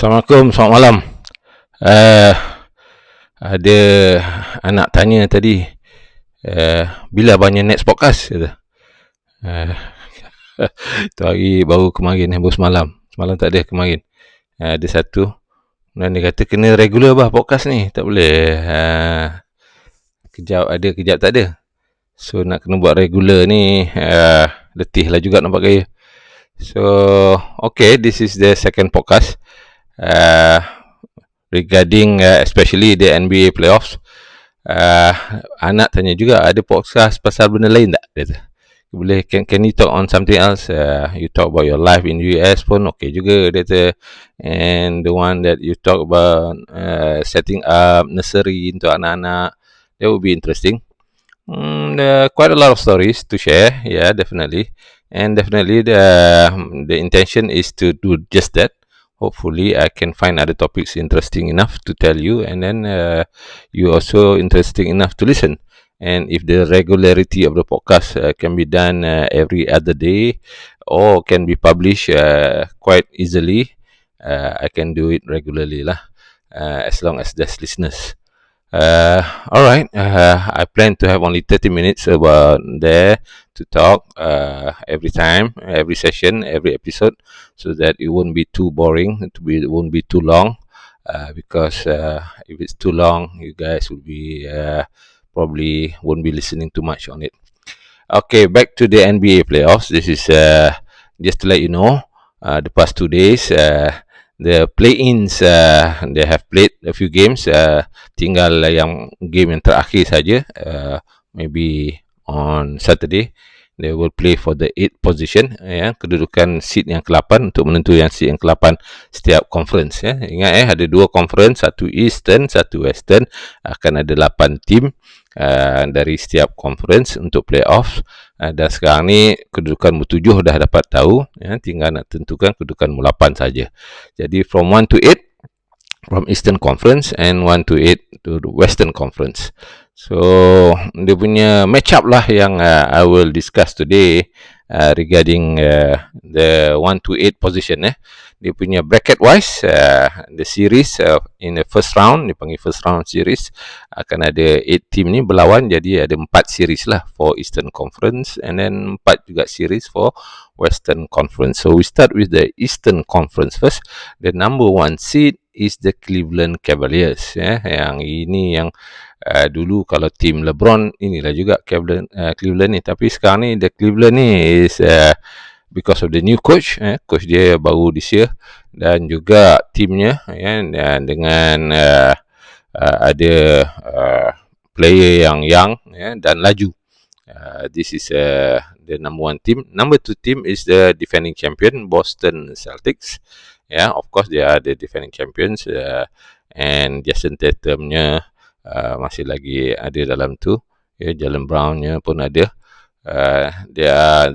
Assalamualaikum, selamat malam. Uh, ada anak tanya tadi, bila abangnya next podcast? Kata. Tu hari baru kemarin, baru semalam. Semalam tak ada, kemarin. Ada satu. Dan dia kata, kena regular bah podcast ni. Tak boleh. Kejap ada, kejap tak ada. So, nak kena buat regular ni, letih lah juga nampak gaya. So, okay, this is the second podcast. Regarding especially the NBA playoffs. Anak tanya juga, ada podcast pasal benda lain tak? Dia kata, boleh, can you talk on something else? You talk about your life in US pun okay juga, dia kata. And the one that you talk about setting up nursery untuk anak-anak, that would be interesting. Quite a lot of stories to share, yeah, definitely. And definitely the intention is to do just that. Hopefully I can find other topics interesting enough to tell you, and then you also interesting enough to listen. And if the regularity of the podcast can be done every other day, or can be published quite easily, I can do it regularly lah, as long as there's listeners. Alright, I plan to have only 30 minutes about there to talk every time, every session, every episode, so that it won't be too boring, it won't be too long, because if it's too long, you guys will be probably won't be listening too much on it. Okay, back to the NBA playoffs. This is just to let you know, the past 2 days, the play-ins, they have played a few games. Tinggal yang game yang terakhir saja. Maybe on Saturday they will play for the 8th position, kedudukan seed yang ke-8 untuk menentukan seed yang ke-8 setiap conference. Ingat ada 2 conference, satu Eastern, satu Western. Akan ada 8 team dari setiap conference untuk playoffs. Dan sekarang ni kedudukan mu 7 dah dapat tahu, tinggal nak tentukan kedudukan mu 8 saja. Jadi from 1 to 8 from Eastern Conference, and 1 to 8 to the Western Conference. So dia punya match up lah yang I will discuss today, regarding the 1 to 8 position. Dia punya bracket wise, the series in the first round, dipanggil first round series, akan ada 8 team ni berlawan. Jadi ada 4 series lah for Eastern Conference, and then 4 juga series for Western Conference. So we start with the Eastern Conference first. The number 1 seed is the Cleveland Cavaliers. Yang ini yang dulu kalau tim LeBron, inilah juga Cleveland ni. Tapi sekarang ni the Cleveland ni is because of the new coach. Coach dia baru this year, dan juga timnya dengan ada player yang young dan laju. This is the number 1 team. Number 2 team is the defending champion Boston Celtics. Of course they are the defending champions, and Jason Tatumnya masih lagi ada dalam tu. Jalen Brownnya pun ada. They are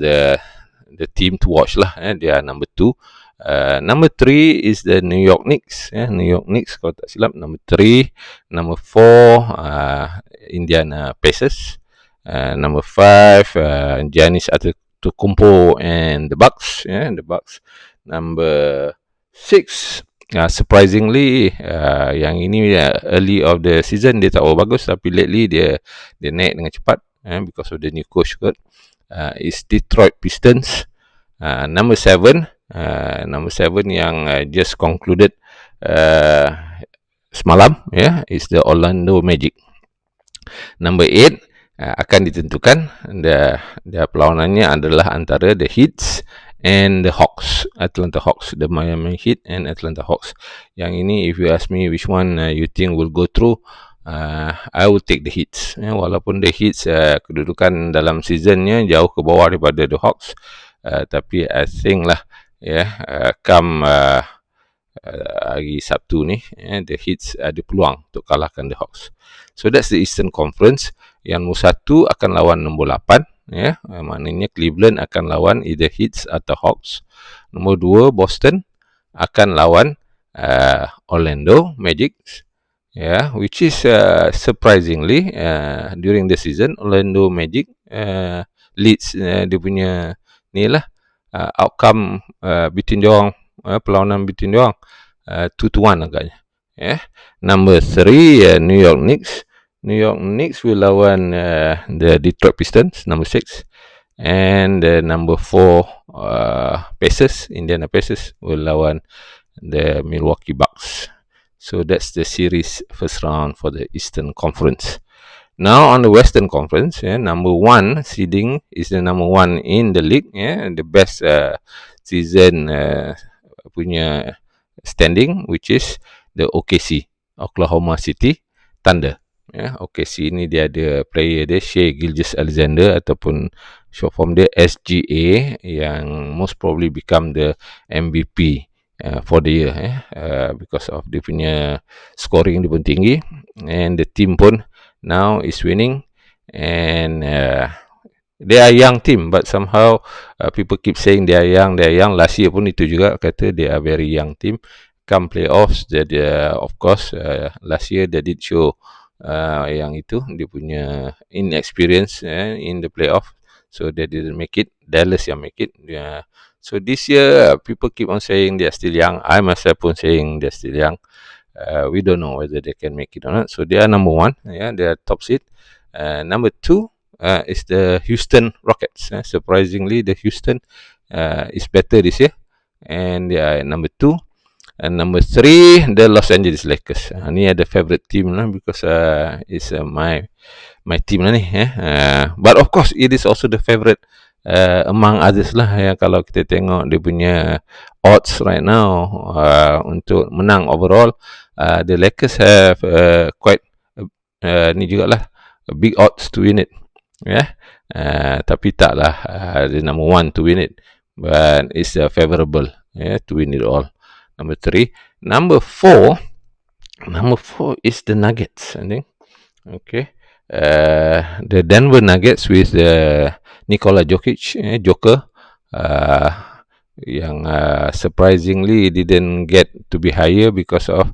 the team to watch lah. They are number 2. Number 3 is the New York Knicks. New York Knicks kalau tak silap, number 3. Number 4 Indiana Pacers. Number 5 Giannis Antetokounmpo and the Bucks. The Bucks. Number 6 surprisingly, yang ini early of the season dia tak bagus, tapi lately dia naik dengan cepat, because of the new coach kot. Is Detroit Pistons. Number 7 yang just concluded semalam, is the Orlando Magic. Number 8 akan ditentukan. Dia perlawanannya adalah antara the Heat and the Hawks, Atlanta Hawks, the Miami Heat and Atlanta Hawks. Yang ini, if you ask me which one you think will go through, I will take the Heat. Walaupun the Heat kedudukan dalam seasonnya jauh ke bawah daripada the Hawks, tapi I think lah, come hari Sabtu ni, the Heat ada peluang untuk kalahkan the Hawks. So that's the Eastern Conference. Yang nombor 1 akan lawan nombor 8. Maknanya Cleveland akan lawan either Heat atau Hawks. Nombor 2 Boston akan lawan Orlando Magic. Which is surprisingly during the season Orlando Magic leads dia punya ni lah, outcome between diorang, perlawanan between diorang. 2-1 agaknya. Number 3, New York Knicks. New York Knicks will lawan the Detroit Pistons, number 6. And number 4, Pacers, Indiana Pacers will lawan the Milwaukee Bucks. So that's the series first round for the Eastern Conference. Now on the Western Conference, number 1 seeding is the number 1 in the league, the best season punya standing, which is the OKC, Oklahoma City Thunder. OKC ni dia ada player dia, Shai Gilgeous-Alexander ataupun short form dia SGA, yang most probably become the MVP for the year, because of dia punya scoring dia pun tinggi, and the team pun now is winning, and they are young team, but somehow people keep saying they are young. Last year pun itu juga kata they are very young team. Come playoffs, of course, last year they did show yang itu dia punya inexperience in the playoff, so they didn't make it. Dallas yang make it. So this year people keep on saying they are still young. I myself pun saying they are still young. We don't know whether they can make it or not. So they are number 1. They are top seed. Number 2 is the Houston Rockets. Surprisingly, the Houston is better this year, and they are number 2. And number 3, the Los Angeles Lakers. Ni ada favorite team lah, because it's my team lah ni. But of course, it is also the favorite among others lah. Kalau kita tengok dia punya odds right now untuk menang overall, the Lakers have quite ni jugalah big odds to win it. Tapi taklah the number 1 to win it, but it's favorable to win it all. Number 3. Number 4 is the Nuggets, I think. Okay. The Denver Nuggets with Nikola Jokic, Joker, yang surprisingly didn't get to be higher because of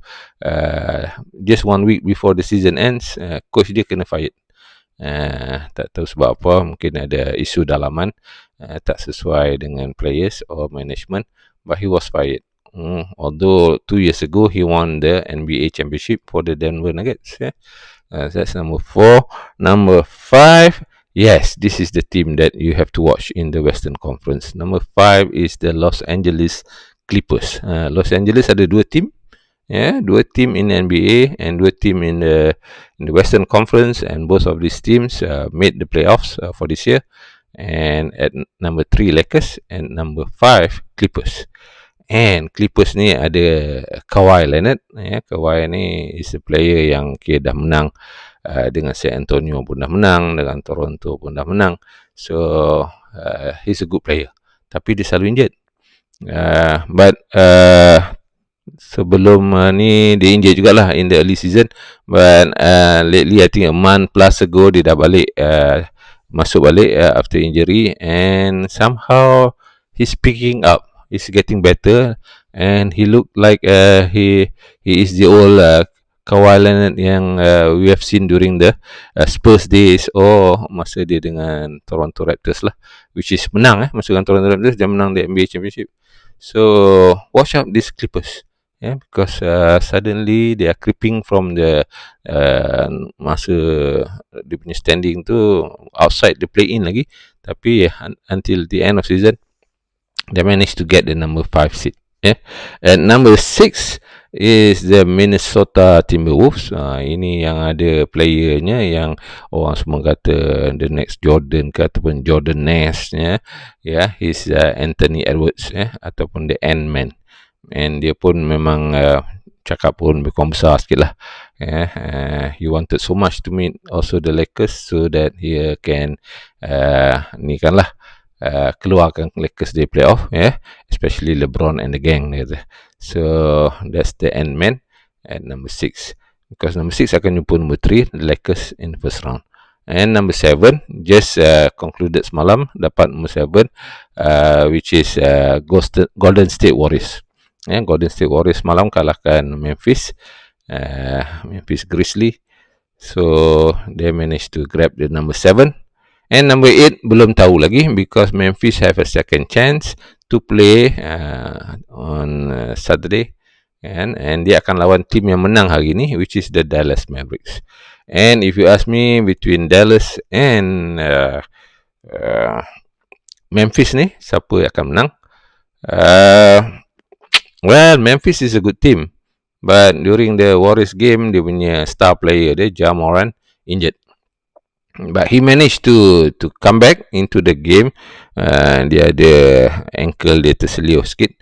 just 1 week before the season ends, coach dia kena fired. Tak tahu sebab apa, mungkin ada isu dalaman, tak sesuai dengan players or management, but he was fired. Although 2 years ago he won the NBA championship for the Denver Nuggets. That's number 4. Number 5, yes, this is the team that you have to watch in the Western Conference. Number 5 is the Los Angeles Clippers. Los Angeles ada 2 team, 2 team in NBA and 2 team in the Western Conference, and both of these teams made the playoffs for this year. And at number 3 Lakers, and number 5 Clippers. And Clippers ni ada Kawhi Leonard. Kawhi ni is a player yang dah menang dengan San Antonio pun dah menang, dengan Toronto pun dah menang. So he's a good player, tapi dia selalu injured. But sebelum ni dia injured jugalah in the early season, but lately I think a month plus ago dia dah balik, masuk balik after injury, and somehow he's picking up. He's getting better, and he look like he is the old Kawhi Leonard yang we have seen during the Spurs days, or masa dia dengan Toronto Raptors lah, which is menang masa dengan Toronto Raptors dia menang the NBA championship. So watch out these Clippers, because suddenly they are creeping from the masa dia punya standing tu outside the play-in lagi, tapi until the end of season they managed to get the number 5 seed. And number 6 is the Minnesota Timberwolves. Ini yang ada playernya yang orang semua kata the next Jordan ke ataupun Jordan Nash, he's Anthony Edwards, ataupun the Ant-Man. And dia pun memang cakap pun berkurang besar sikit lah. He wanted so much to meet also the Lakers so that he can ni kan lah, keluarkan Lakers dari playoff, especially LeBron and the gang. So that's the Ant-Man at number 6, because number 6 akan jumpa number 3 the Lakers in the first round. And number 7 just concluded semalam, dapat number 7, which is Golden State Warriors. Golden State Warriors semalam kalahkan Memphis Grizzlies, so they managed to grab the number 7. And number 8 belum tahu lagi, because Memphis have a second chance to play on Saturday, and dia akan lawan tim yang menang hari ni, which is the Dallas Mavericks. And if you ask me between Dallas and Memphis ni, siapa akan menang? Well, Memphis is a good team, but during the Warriors game, dia punya star player dia, Ja Morant, injured. But he managed to come back into the game. Dia ada ankle dia terselio sikit.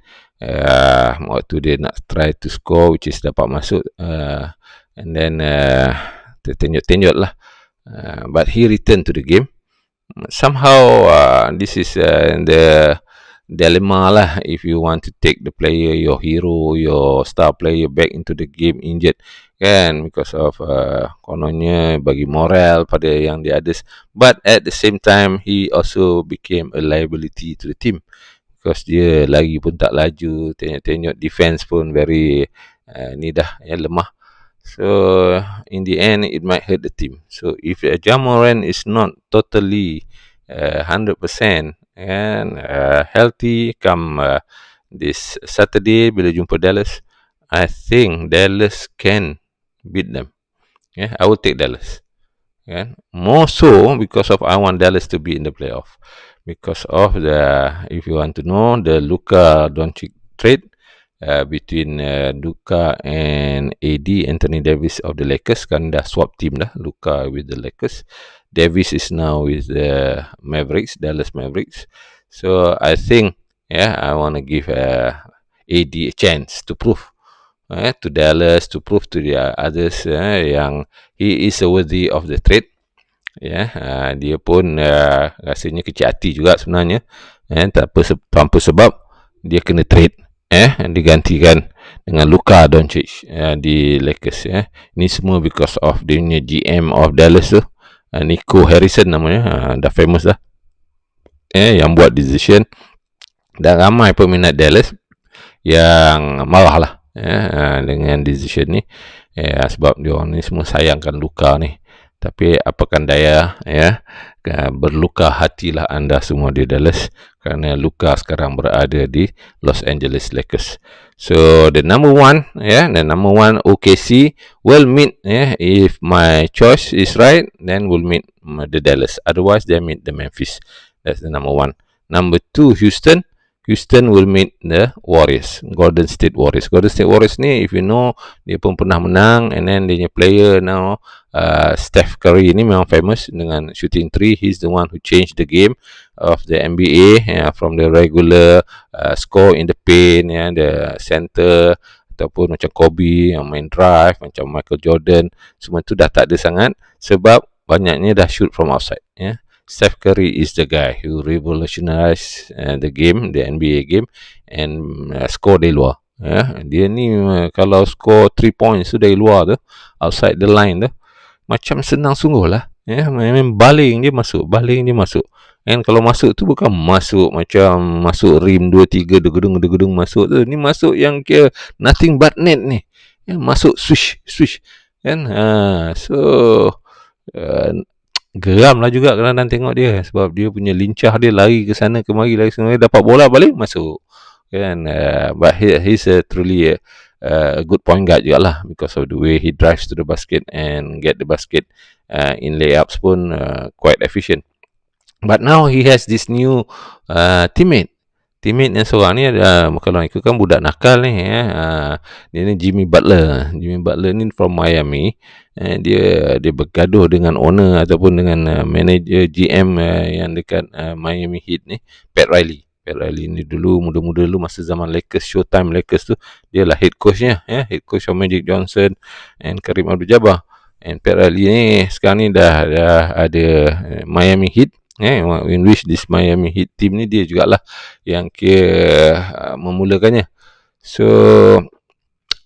Waktu dia nak try to score, which is dapat masuk. And then tertenjot lah. But he returned to the game. Somehow, this is the dilemma lah. If you want to take the player, your hero, your star player back into the game injured, kan, because of kononnya bagi moral pada yang the others, but at the same time he also became a liability to the team because dia lagi pun tak laju, tengok defense pun very lemah. So in the end it might hurt the team. So if Ja Morant is not totally 100% and healthy come this Saturday bila jumpa Dallas, I think Dallas can beat them. I will take Dallas. More so because of I want Dallas to be in the playoff. Because of if you want to know, the Luka Doncic trade between Luka and AD, Anthony Davis of the Lakers, kan dah swap team dah, Luka with the Lakers. Davis is now with the Mavericks, Dallas Mavericks. So I think, I want to give AD a chance to prove to Dallas, to prove to the others yang he is worthy of the trade. Dia pun rasanya kecil hati juga sebenarnya, tanpa sebab dia kena trade, digantikan dengan Luka Doncic di Lakers. Ini semua because of dia punya GM of Dallas tu, Nico Harrison namanya, dah famous dah, yang buat decision, dan ramai peminat Dallas yang marah lah dengan decision ni, sebab dia orang ni semua sayangkan Luka ni. Tapi apakan daya, berluka hatilah anda semua di Dallas, kerana Luka sekarang berada di Los Angeles Lakers. So the number one OKC will meet, if my choice is right, then will meet the Dallas. Otherwise they meet the Memphis. That's the number one. Number two, Houston will meet the Warriors, Golden State Warriors. Golden State Warriors ni, if you know, dia pun pernah menang, and then dia punya player now, Steph Curry ni memang famous dengan shooting three. He's the one who changed the game of the NBA, from the regular score in the paint, the center, ataupun macam Kobe yang main drive, macam Michael Jordan, semua tu dah tak ada sangat sebab banyaknya dah shoot from outside. Steph Curry is the guy who revolutionized the game, the NBA game, and score dari luar. Dia ni kalau score 3 points tu dari luar tu, outside the line tu, macam senang sungguh lah. Main baling dia masuk. And kalau masuk tu bukan masuk macam masuk rim 2-3 gedung masuk tu. Ni masuk yang kira nothing but net ni. Masuk swish. Kan? So geram lah juga kadang-kadang tengok dia, sebab dia punya lincah dia, lari ke sana kemari, dapat bola balik masuk, kan. But he's truly a good point guard juga lah, because of the way he drives to the basket and get the basket in layups pun quite efficient. But now he has this new teammate yang seorang ni, kalau ikut kan budak nakal ni, dia ni Jimmy Butler ni from Miami. Dia bergaduh dengan owner ataupun dengan manager GM yang dekat Miami Heat ni, Pat Riley ni dulu muda-muda dulu masa zaman Lakers, Showtime Lakers tu, dia lah head coachnya, head coach of Magic Johnson and Kareem Abdul-Jabbar. And Pat Riley ni sekarang ni dah ada Miami Heat, in which this Miami Heat team ni dia jugalah yang memulakannya. So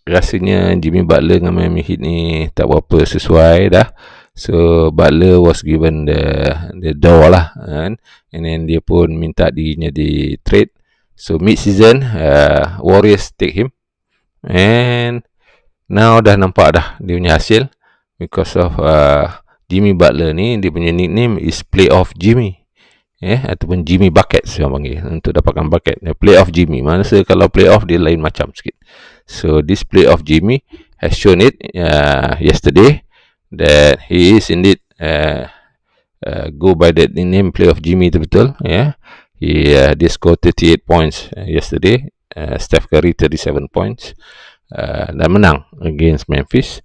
rasanya Jimmy Butler dengan Miami Heat ni tak berapa sesuai dah. So Butler was given the door lah, kan? And then dia pun minta dirinya di trade. So mid-season Warriors take him, and now dah nampak dah dia punya hasil, because of Jimmy Butler ni, dia punya nickname is Playoff Jimmy, ataupun Jimmy Buckets orang panggil, untuk dapatkan bucket. Playoff Jimmy, maksudnya kalau playoff dia lain macam sikit. So this play of Jimmy has shown it yesterday that he is indeed go by the name play of Jimmy tu betul. Dia score 38 points yesterday. Steph Curry 37 points dan menang against Memphis.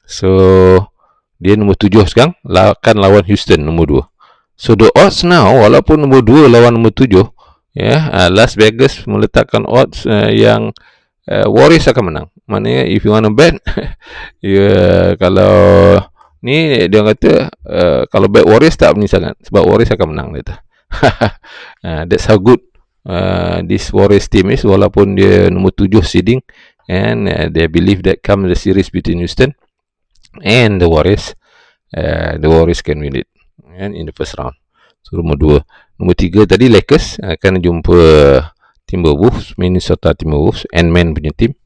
So dia nombor 7 sekarang, akan lawan Houston nombor 2. So the odds now, walaupun nombor 2 lawan nombor 7, Las Vegas meletakkan odds yang Warriors akan menang. Maknanya if you want to bet kalau ni dia kata kalau bet Warriors tak berani sangat sebab Warriors akan menang dia. That's how good this Warriors team is, walaupun dia nombor 7 seeding, and they believe that come the series between Houston and the Warriors can win it and in the first round. So nombor 2. Nombor 3 tadi Lakers akan jumpa Timberwolves, Minnesota Timberwolves, Ant-Man punya team.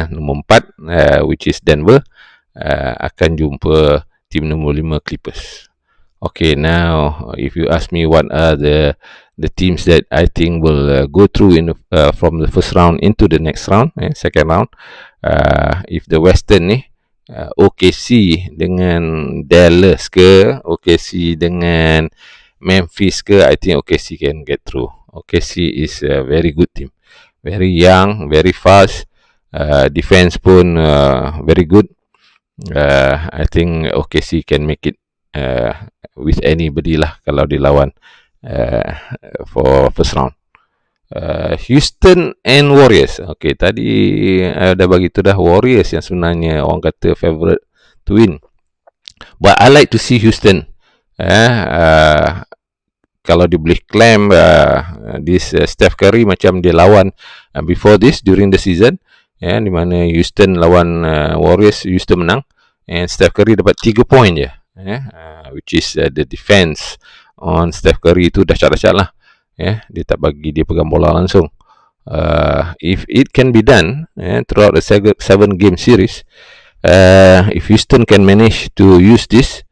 Nombor 4 which is Denver akan jumpa team nombor 5 Clippers. Okay, now if you ask me what are the teams that I think will go through in from the first round into the next round, second round, if the Western ni OKC dengan Dallas ke, OKC dengan Memphis ke, I think OKC can get through. OKC is a very good team, very young, very fast, defense pun very good. I think OKC can make it with anybody lah kalau dilawan for first round. Houston and Warriors. Okay, tadi dah bagi tu dah, Warriors yang sebenarnya orang kata favorite to win. But I like to see Houston. Kalau dia boleh claim this Steph Curry macam dia lawan before this during the season, di mana Houston lawan Warriors, Houston menang, and Steph Curry dapat 3 point je, which is the defense on Steph Curry tu dahsyat-dahsyat lah. Dia tak bagi dia pegang bola langsung. If it can be done throughout the 7 game series, if Houston can manage to use this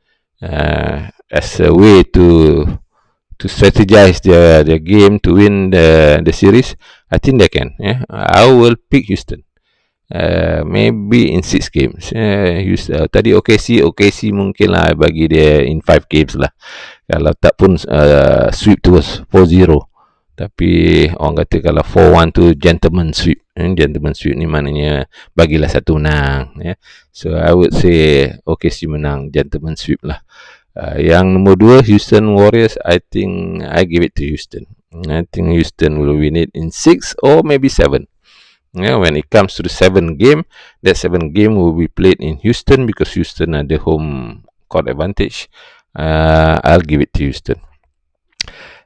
as a way to strategize their game to win the series, I think they can. I will pick Houston. Maybe in 6 games. Tadi OKC mungkin lah bagi dia in 5 games lah. Kalau tak pun sweep tu 4-0. Tapi orang kata kalau 4-1 tu gentleman sweep. Gentleman sweep ni maknanya bagilah satu menang. So I would say OKC menang, gentleman sweep lah. Yang nombor 2 Houston Warriors, I think I give it to Houston. I think Houston will win it in 6 or maybe 7. When it comes to the 7 game, that 7 game will be played in Houston because Houston ada home court advantage. I'll give it to Houston.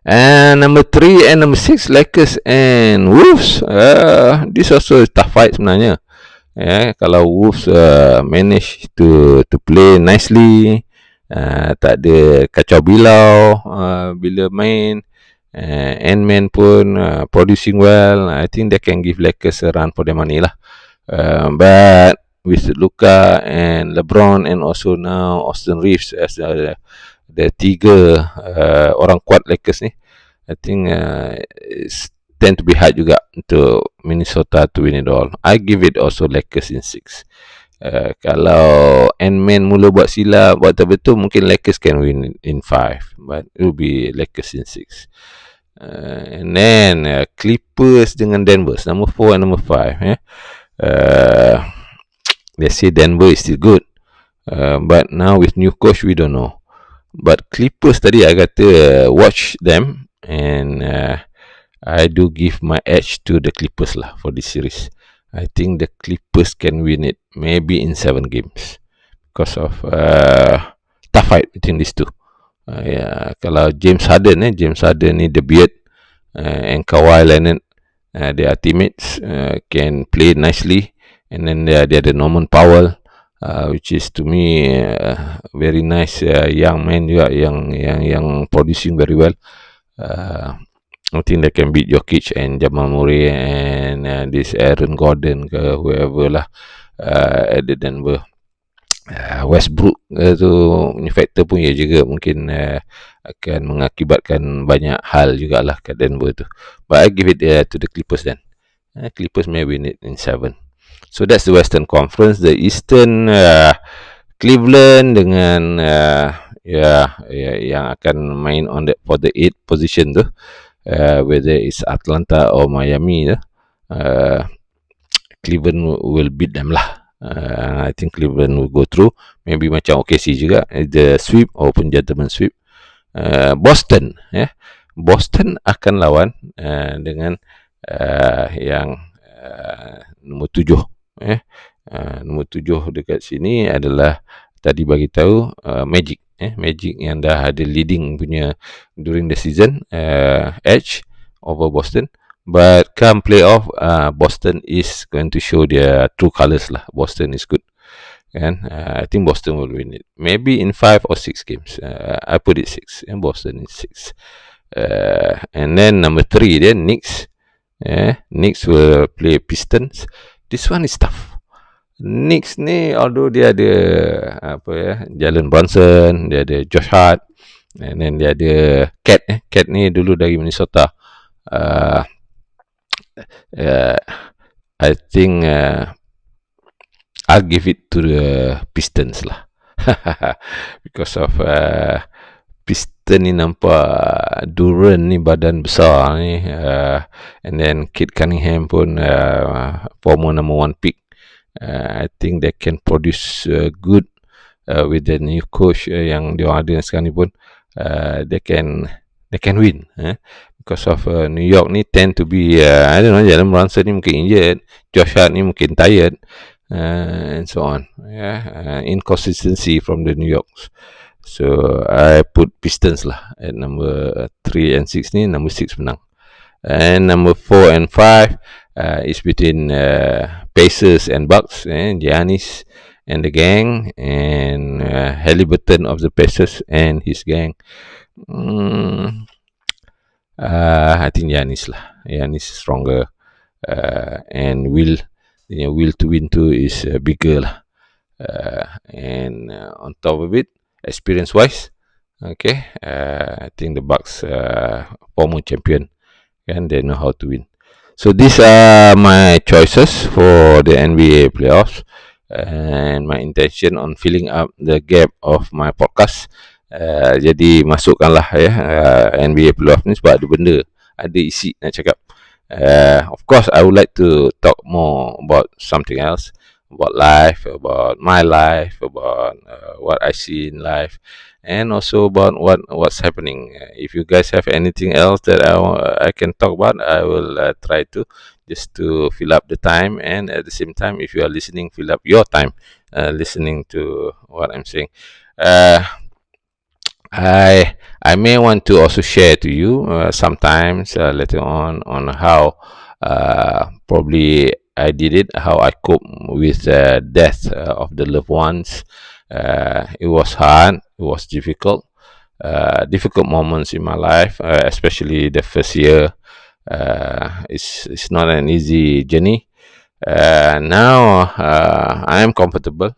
And number 3 and number 6, Lakers and Wolves. This also a tough fight sebenarnya. Kalau Wolves manage to play nicely, tak ada kacau bilau bila main, Ant-Man pun producing well, I think they can give Lakers a run for their money lah. But with Luka and LeBron and also now Austin Reeves as the 3 orang kuat Lakers ni, I think it's tend to be hard juga untuk Minnesota to win it all. I give it also Lakers in 6. Kalau Ant-Man mula buat silap, buat tak betul, mungkin Lakers can win in 5, but it will be Lakers in 6. And then Clippers dengan Denver, number 4 and number 5. They say Denver is still good, but now with new coach we don't know. But Clippers tadi I kata watch them, and I do give my edge to the Clippers lah for this series. I think the Clippers can win it maybe in 7 games because of tough fight between these two. Kalau James Harden ni the beard, and Kawhi Leonard, their teammates can play nicely, and then they ada Norman Powell, which is to me very nice young man juga, yang producing very well. I think they can beat Jokic and Jamal Murray and this Aaron Gordon ke whoever lah at the Denver. Westbrook tu punya factor pun ya juga mungkin akan mengakibatkan banyak hal jugalah kat Denver tu. But I give it to the Clippers then. Clippers may win it in 7. So that's the Western Conference. The Eastern, Cleveland dengan yang akan main on for the 8th position tu, whether it's Atlanta or Miami, Cleveland will beat them lah. I think Cleveland will go through. Maybe macam OKC juga, the sweep, open gentleman sweep. Boston, Boston akan lawan dengan yang nombor 7. Nombor 7 dekat sini adalah tadi bagi tahu Magic. Magic yang dah ada leading punya during the season, edge over Boston. But come playoff, Boston is going to show their true colours lah. Boston is good. And I think Boston will win it. Maybe in 5 or 6 games. I put it 6. And Boston is 6. And then number 3 then, Knicks. Knicks will play Pistons. This one is tough. Knicks ni, although dia ada Jalen Brunson, dia ada Josh Hart, and then dia ada Cat. Cat ni dulu dari Minnesota. I think I'll give it to the Pistons lah. Because of Piston ni nampak Durant ni badan besar ni, and then Kate Cunningham pun former number 1 pick. I think they can produce good with the new coach yang dia ada sekarang ni pun. They can win. Because of New York ni tend to be I don't know, Jalen Brunson ni mungkin injured, Josh Hart ni mungkin tired, and so on. Inconsistency from the New Yorks. So I put Pistons lah at number 3 and 6 ni. Number 6 menang. And number 4 and 5 is between Pacers and Bucks. Giannis and the gang, and Halliburton of the Pacers and his gang. I think Giannis lah. Giannis is stronger, and will to win too is bigger lah. And on top of it, experience wise, I think the Bucks former champion, and they know how to win. So these are my choices for the NBA playoffs, and my intention on filling up the gap of my podcast. Jadi masukkanlah NBA playoff ni sebab ada benda, ada isi nak cakap. Of course I would like to talk more about something else, about life, about my life, about what I see in life, and also about what's happening. If you guys have anything else that I can talk about, I will try to just to fill up the time, and at the same time, if you are listening, fill up your time listening to what I'm saying. I may want to also share to you sometimes later on how probably I did it, how I cope with death of the loved ones. It was hard, it was difficult moments in my life, especially the first year. It's not an easy journey. Now I am comfortable.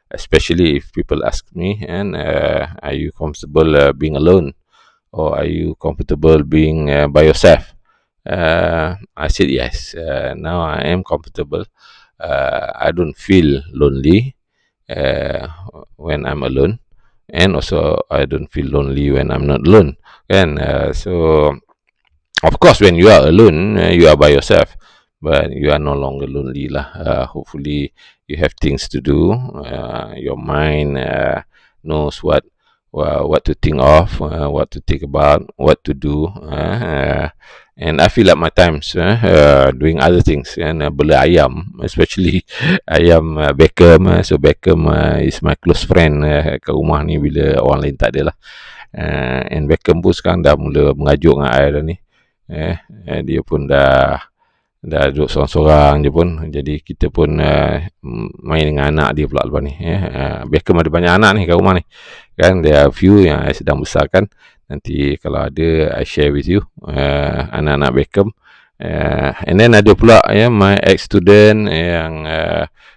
Especially if people ask me, and are you comfortable being alone, or are you comfortable being by yourself? I said yes. Now I am comfortable. I don't feel lonely when I'm alone, and also I don't feel lonely when I'm not alone. And so, of course, when you are alone, you are by yourself, but you are no longer lonely lah. Hopefully you have things to do. Your mind knows what to think of, what to think about, what to do, and I fill up my times doing other things. And bela ayam, especially ayam Beckham. So Beckham is my close friend kat rumah ni bila orang lain tak ada lah. And Beckham pun sekarang dah mula mengajuk dengan I dah ni. Dia pun dah duduk sorang-sorang je pun. Jadi kita pun main dengan anak dia pula lepas ni. Beckham ada banyak anak ni kat rumah ni. Kan, there are few yang I sedang besarkan. Nanti kalau ada, I share with you anak-anak Beckham. And then ada pula my ex-student yang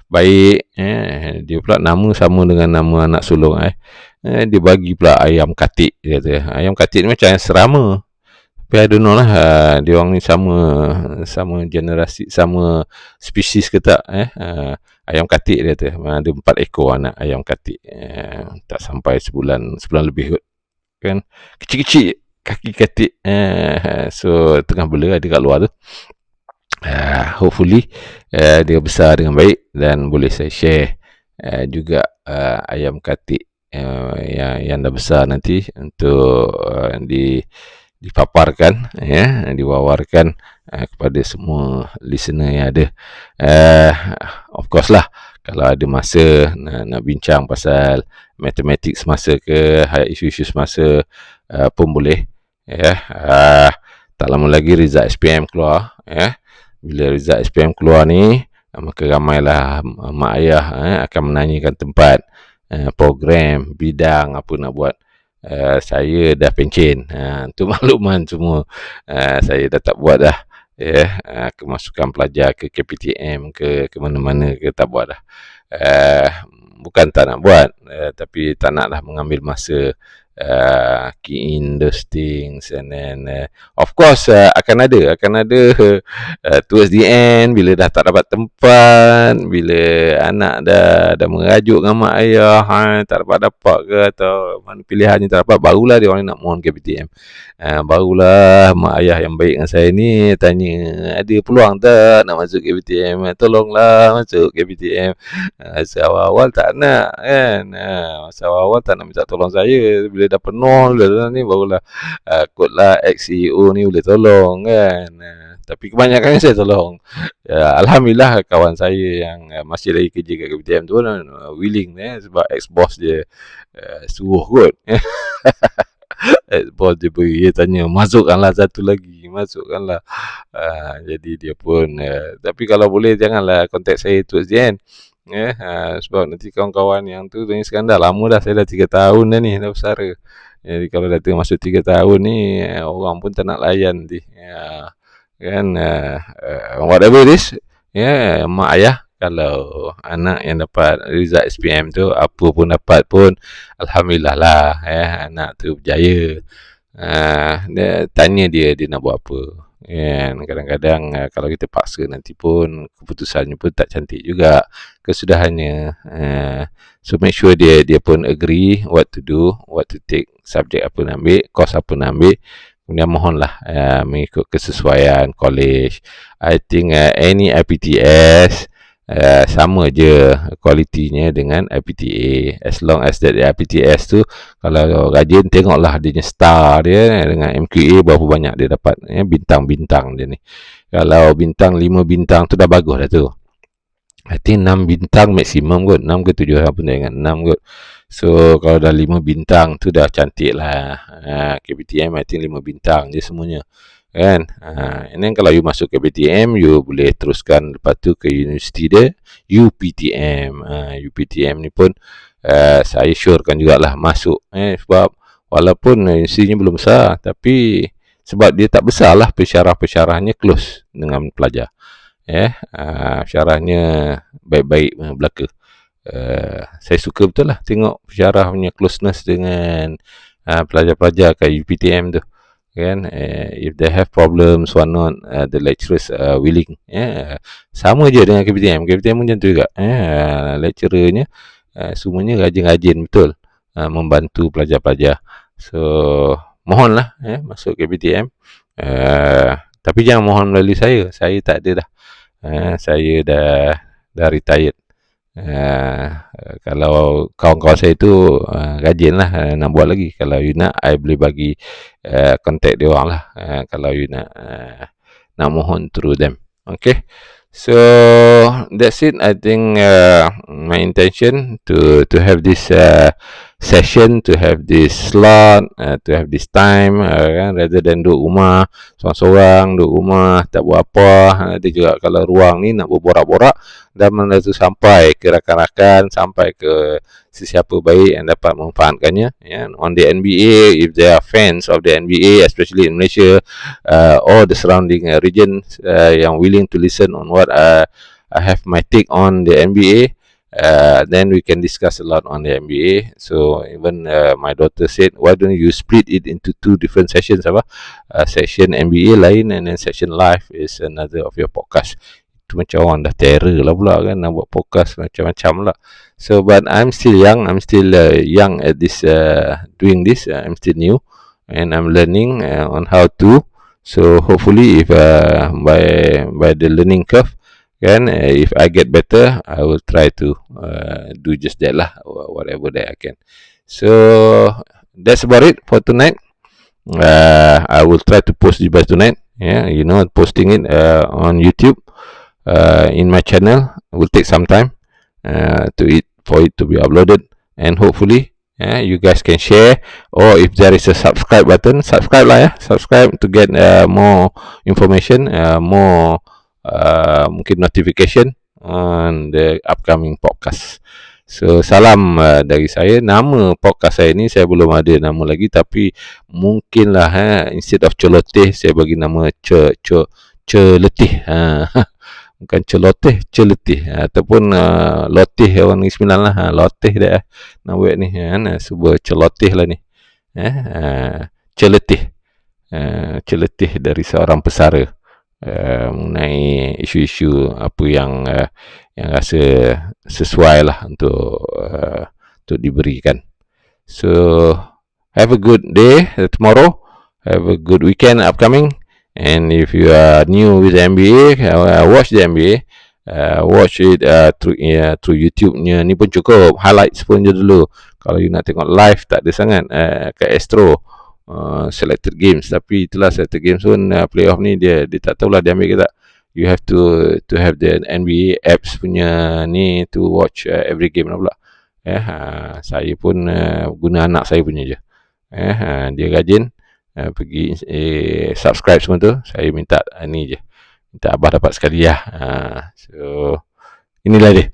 baik. Dia pula nama sama dengan nama anak sulung. Dia bagi pula ayam katik. Dia kata ayam katik ni macam ayam serama. Tapi I don't know lah, dia orang ni sama generasi, sama spesies ke tak. Ayam katik dia tu, ada 4 ekor anak ayam katik, tak sampai sebulan lebih kot kan, kecil-kecil kaki katik. So tengah bela ada kat luar tu. Hopefully dia besar dengan baik dan boleh saya share juga ayam katik yang dah besar nanti untuk dipaparkan, diwawarkan kepada semua listener yang ada. Of course lah, kalau ada masa nak bincang pasal mathematics semasa ke, isu-isu semasa pun boleh. Tak lama lagi result SPM keluar. Bila result SPM keluar ni, maka ramailah mak ayah akan menanyakan tempat, program, bidang apa nak buat. Saya dah pencen, tu makluman semua. Saya dah tak buat dah, kemasukan pelajar ke KPTM ke mana-mana ke, tak buat dah. Bukan tak nak buat, tapi tak naklah mengambil masa key in those things. And then of course akan ada towards the end, bila dah tak dapat tempat, bila anak dah merajuk dengan mak ayah, tak dapat ke, atau mana pilihannya tak dapat, barulah dia orang nak mohon KPTM. Barulah mak ayah yang baik dengan saya ni tanya, ada peluang tak nak masuk KPTM, tolonglah masuk KPTM. Masa awal-awal tak nak kan, masa awal-awal tak nak minta tolong saya. Bila dah penuh ni barulah kotlah ex-CEO ni boleh tolong kan. Tapi kebanyakan saya tolong. Alhamdulillah kawan saya yang masih lagi kerja kat KPTM tu willing, sebab ex-boss dia suruh kot. Ex-boss dia beri, dia tanya, masukkanlah satu lagi, masukkanlah. Jadi dia pun tapi kalau boleh janganlah kontak saya towards the end. Sebab nanti kawan-kawan yang tu ni sekarang dah lama dah, saya dah 3 tahun dah ni, dah bersara. Jadi kalau dah tengah masuk 3 tahun ni, orang pun tak nak layan nanti. Kan, whatever it is, mak ayah, kalau anak yang dapat result SPM tu, apa pun dapat pun, alhamdulillah lah, anak tu berjaya. Dia tanya dia nak buat apa. Kadang-kadang kalau kita paksa nanti pun keputusannya pun tak cantik juga, kesudahannya. So make sure dia pun agree what to do, what to take, subjek apa nak ambil, course apa nak ambil. Kemudian mohonlah mengikut kesesuaian college. I think any IPTS sama je kualitinya dengan IPTA, as long as that IPTS tu, kalau rajin tengoklah dia punya star dia dengan MQA berapa banyak dia dapat, bintang-bintang dia ni. Kalau bintang 5 bintang tu dah bagus dah tu. I think 6 bintang maksimum kot, 6 ke 7, apa tak ingat, 6 kot. So kalau dah 5 bintang tu dah cantik lah. KPTM I think 5 bintang je semuanya kan. And then kalau you masuk ke KPTM, you boleh teruskan lepas tu ke universiti dia, UPTM. UPTM ni pun saya syorkan jugalah masuk, sebab walaupun universitinya belum besar, tapi sebab dia tak besar lah, pensyarah-pensyarahnya close dengan pelajar. Pensyarahnya baik-baik belaka. Saya suka betul lah tengok pensyarah punya closeness dengan pelajar-pelajar kat UPTM tu kan. If they have problems, why not, the lecturers willing. Sama je dengan KPTM pun macam tu juga. Lecturernya semuanya rajin-rajin betul, membantu pelajar-pelajar. So mohonlah masuk KPTM. Tapi jangan mohon melalui saya tak ada dah. Saya dah retired. Kalau kawan-kawan saya tu rajin lah nak buat lagi. Kalau you nak, I boleh bagi kontak dia orang lah, kalau you nak mohon through them. Okay, so that's it. I think my intention to have this session, to have this slot, to have this time, rather than duduk rumah seorang-seorang, duduk rumah tak buat apa. Ada juga kalau ruang ni nak berborak-borak, dan mana tu sampai ke rakan-rakan, sampai ke sesiapa baik yang dapat memanfaatkannya. On the NBA, if they are fans of the NBA, especially in Malaysia or the surrounding region, yang willing to listen on what I have my take on the NBA, Then we can discuss a lot on the NBA. So even my daughter said, why don't you split it into 2 different sessions? Section NBA lain, and then section live is another of your podcast. Itu macam orang dah terror lah pula kan, nak buat podcast macam-macam lah. So but I'm still young. I'm still young at this doing this. I'm still new, and I'm learning on how to. So hopefully, if by the learning curve, kan, if I get better, I will try to do just that lah, whatever that I can. So that's about it for tonight. I will try to post this by tonight. Yeah, posting it on YouTube. In my channel will take some time for it to be uploaded, and hopefully you guys can share, or if there is a subscribe button, subscribe lah, subscribe to get more information, more mungkin notification on the upcoming podcast. So salam dari saya. Nama podcast saya ni saya belum ada nama lagi, tapi mungkinlah instead of celoteh saya bagi nama celetih. Bukan celoteh, celetih, ataupun lotih orang Negeri Sembilan lah, lotih dah nak buat ni, sebuah celotih lah ni, celetih, celetih dari seorang pesara mengenai isu-isu apa yang rasa sesuai lah untuk diberikan. So have a good day tomorrow, have a good weekend upcoming. And if you are new with the NBA, watch the NBA, watch it through YouTube-nya ni pun cukup, highlights pun je dulu. Kalau you nak tengok live tak ada sangat kat Astro selected games, tapi itulah selected games pun playoff ni dia tak tahulah dia ambil ke tak. You have to have the NBA apps punya ni to watch every game lah pula. Saya pun guna anak saya punya je. Dia rajin pergi subscribe semua tu. Saya minta ni je, minta abah dapat sekali lah. So inilah dia.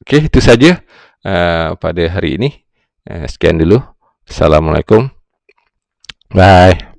Okay, itu saja pada hari ini. Sekian dulu. Assalamualaikum. Bye.